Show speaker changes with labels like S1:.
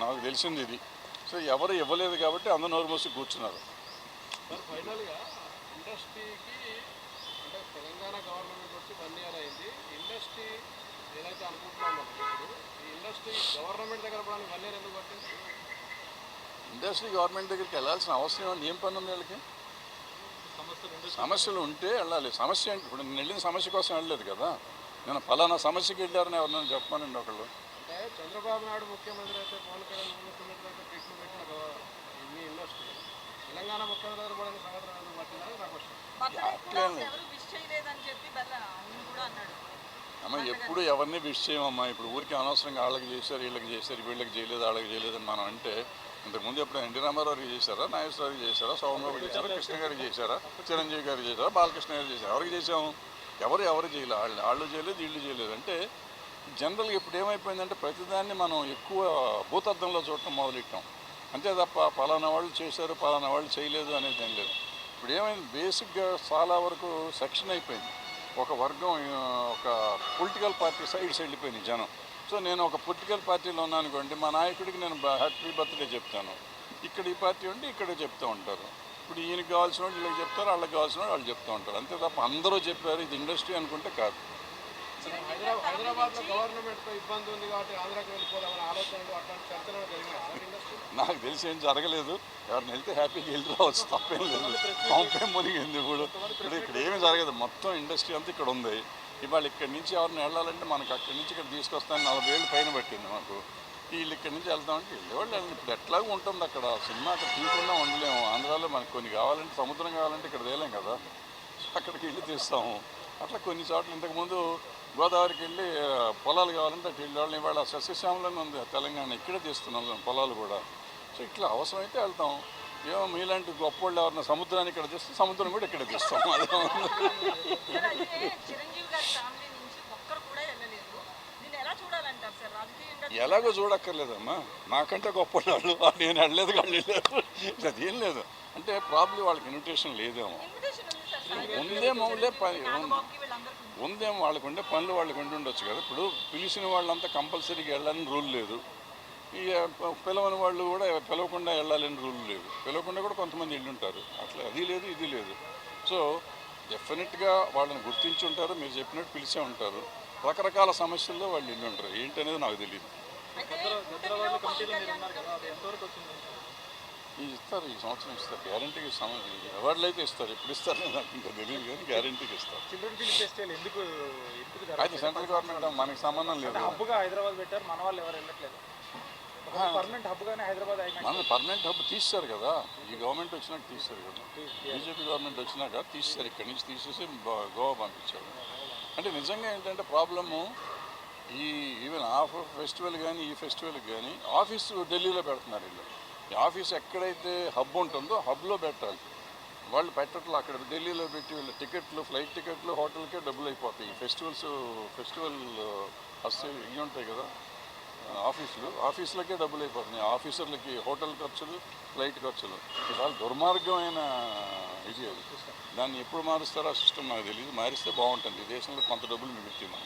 S1: నాకు తెలిసింది ఇది. సో ఎవరు ఇవ్వలేదు కాబట్టి అందరూ నోరు మూసి కూర్చున్నారు.
S2: ఫైనల్గా ఇండస్ట్రీకి అంటే తెలంగాణ గవర్నమెంట్ వచ్చి 1 ఇయర్ అయింది. ఇండస్ట్రీ ఏదైతే అనుకుంటున్నామో ఇప్పుడు ఈ ఇండస్ట్రీ గవర్నమెంట్ దగ్గర పడానికి 1 ఇయర్ ఎందుకు పట్టింది?
S1: ఇండస్ట్రీ గవర్నమెంట్ దగ్గరికి వెళ్ళాల్సిన అవసరం ఏం పని ఉంది వీళ్ళకి? సమస్యలు ఉంటే వెళ్ళాలి. సమస్య అంటే ఇప్పుడు నేను వెళ్ళిన సమస్య కోసం వెళ్ళలేదు కదా. నేను ఫలానా సమస్యకి వెళ్ళారని ఎవరినైనా చెప్పానండి ఒకళ్ళు.
S2: అంటే చంద్రబాబు నాయుడు ముఖ్యమంత్రి అయితే పవన్ కళ్యాణ్ ముఖ్యమంత్రి అయితే ట్రీట్లు పెట్టిన మీ ఇండస్ట్రీ తెలంగాణ ముఖ్యమంత్రి దగ్గర పడని సంవత్సరం ఎందుకు పట్టిందని నా క్వశ్చన్.
S1: అమ్మ ఎప్పుడు ఎవరిని విష్ చేయమమ్మా. ఇప్పుడు ఊరికి అనవసరంగా వాళ్ళకి చేశారు, వీళ్ళకి చేశారు, వీళ్ళకి చేయలేదు, వాళ్ళకి చేయలేదని మనం అంటే ఇంతకుముందు ఎప్పుడు ఎన్టీ రామారావు గారికి చేశారా, నాగేశ్వరరావుకి చేశారా, సోమబాబు చేశారా, కృష్ణ గారికి చేశారా, చిరంజీవి గారికి చేశారా, బాలకృష్ణ గారికి చేశారు. ఎవరికి చేసాము? ఎవరు చేయలేదు. వాళ్ళు చేయలేదు, వీళ్ళు చేయలేదు. అంటే జనరల్గా ఇప్పుడు ఏమైపోయిందంటే ప్రతిదాన్ని మనం ఎక్కువ భూతద్దంలో చూడటం మొదలెట్టాం. అంతే తప్ప పలానా వాళ్ళు చేశారు, పలానా వాళ్ళు చేయలేదు అనేది ఏం లేదు. ఇప్పుడు ఏమైంది, బేసిక్గా చాలా వరకు సెక్షన్ అయిపోయింది. ఒక వర్గం, ఒక పొలిటికల్ పార్టీ సైడ్స్ వెళ్ళిపోయింది జనం. సో నేను ఒక పొలిటికల్ పార్టీలో ఉన్నాను అనుకోండి, మా నాయకుడికి నేను హ్యాపీ బర్త్డే చెప్తాను. ఇక్కడ ఈ పార్టీ ఉంటే ఇక్కడ చెప్తూ ఉంటారు. ఇప్పుడు ఈయనకి కావాల్సిన వాళ్ళు వీళ్ళకి చెప్తారు, వాళ్ళకి కావాల్సిన వాళ్ళు వాళ్ళు చెప్తూ ఉంటారు. అంతే తప్ప అందరూ చెప్పారు ఇది ఇండస్ట్రీ అనుకుంటే కాదు.
S2: హైదరాబాద్లో గవర్నమెంట్తో ఇబ్బంది ఉంది కాబట్టి ఆంధ్రాకి వెళ్ళిపోదామని ఆలోచనలు అట్లాంటి చర్చలు జరిగినాయి ఇండస్ట్రీ?
S1: నాకు తెలిసి ఏం జరగలేదు. ఎవరిని వెళ్తే హ్యాపీగా వెళ్ళి రావచ్చు, తప్పేం లేదు. పంపేం మునిగింది. ఇప్పుడు ఇక్కడ ఏమీ జరగదు. మొత్తం ఇండస్ట్రీ అంతా ఇక్కడ ఉంది. ఇవాళ ఇక్కడి నుంచి ఎవరిని వెళ్ళాలంటే మనకు అక్కడి నుంచి ఇక్కడ తీసుకొస్తాను 40 ఏళ్ళు పైన పట్టింది మాకు. వీళ్ళు ఇక్కడి నుంచి వెళ్తామంటే వెళ్ళేవాళ్ళు వెళ్ళండి. ఇప్పుడు ఎట్లాగో ఉంటుంది అక్కడ. సినిమా అక్కడ తీయకుండా ఉండలేము. ఆంధ్రాలో మనకు కొన్ని కావాలంటే, సముద్రం కావాలంటే ఇక్కడ తేలేం కదా. అక్కడికి వెళ్ళి తీస్తాము. అట్లా కొన్ని చోట్ల ఇంతకుముందు గోదావరికి వెళ్ళి పొలాలు కావాలంటే అటు వెళ్ళేవాళ్ళని. ఇవాళ సస్యశ్యామలంగా ఉంది తెలంగాణ. ఇక్కడే తీస్తున్నాం పొలాలు కూడా. సో ఇట్లా అవసరమైతే వెళ్తాం. ఏమో మీలాంటి గొప్ప వాళ్ళు ఎవరన్నా సముద్రాన్ని ఇక్కడ తీస్తే సముద్రం కూడా ఇక్కడ తీస్తాం. ఎలాగో చూడక్కర్లేదమ్మా. నాకంటే గొప్ప వాళ్ళు నేను వెళ్ళలేదు, వాళ్ళు వెళ్ళారు. అదేం లేదు. అంటే ప్రాబ్లం వాళ్ళకి ఇన్విటేషన్ లేదేమో. ఉందేమో వాళ్ళకు ఉండే పనులు వాళ్ళకి ఉండొచ్చు కదా. ఇప్పుడు పిలిచిన వాళ్ళంతా కంపల్సరీగా వెళ్ళాలని రూల్ లేదు. ఇక పిలవని వాళ్ళు కూడా పిలవకుండా వెళ్ళాలని రూల్ లేదు. పిలవకుండా కూడా కొంతమంది వెళ్ళుంటారు. అట్లా అది లేదు, ఇది లేదు. సో డెఫినెట్గా వాళ్ళని గుర్తించి ఉంటారు. మీరు చెప్పినట్టు పిలిచే ఉంటారు. రకరకాల సమస్యల్లో వాళ్ళు వెళ్ళి ఉంటారు. ఏంటనేది నాకు తెలియదు. ఇస్తారు, ఈ సంవత్సరం ఇస్తారు, గ్యారంటీకి అవార్డులు అయితే ఇస్తారు. ఎప్పుడు ఇస్తారు నాకు ఇంకా తెలియదు, కానీ గ్యారంటీకి ఇస్తారు. అయితే సెంట్రల్ గవర్నమెంట్ మనకి సంబంధం లేదు.
S2: హైదరాబాద్ పెట్టారు, మన వాళ్ళు ఎవరు వెళ్ళట్లేదు. పర్మనెంట్
S1: హబ్ తీస్తారు కదా. ఈ గవర్నమెంట్ వచ్చినాక తీస్తారు కదా. బీజేపీ గవర్నమెంట్ వచ్చినాక తీస్తారు. ఇక్కడి నుంచి తీసేసి గోవా పంపించారు. అంటే నిజంగా ఏంటంటే ప్రాబ్లము, ఈవెన్ ఆ ఫెస్టివల్ కానీ ఈ ఫెస్టివల్కి కానీ ఆఫీసు ఢిల్లీలో పెడుతున్నారు వీళ్ళు. ఈ ఆఫీస్ ఎక్కడైతే హబ్ ఉంటుందో హబ్లో పెట్టాలి. వాళ్ళు పెట్టట్లు అక్కడ ఢిల్లీలో పెట్టి వీళ్ళ టికెట్లు, ఫ్లైట్ టికెట్లు, హోటల్కే డబ్బులు అయిపోతాయి. ఫెస్టివల్ ఇవి ఉంటాయి కదా ఆఫీసులకే డబ్బులు అయిపోతున్నాయి. ఆఫీసర్లకి హోటల్ ఖర్చులు, ఫ్లైట్ ఖర్చులు. చాలా దుర్మార్గమైన ఇది అది. దాన్ని ఎప్పుడు మారుస్తారో ఆ సిస్టమ్ నాకు తెలియదు. మారిస్తే బాగుంటుంది. ఈ దేశంలో కొంత డబ్బులు మిగులుతుంది.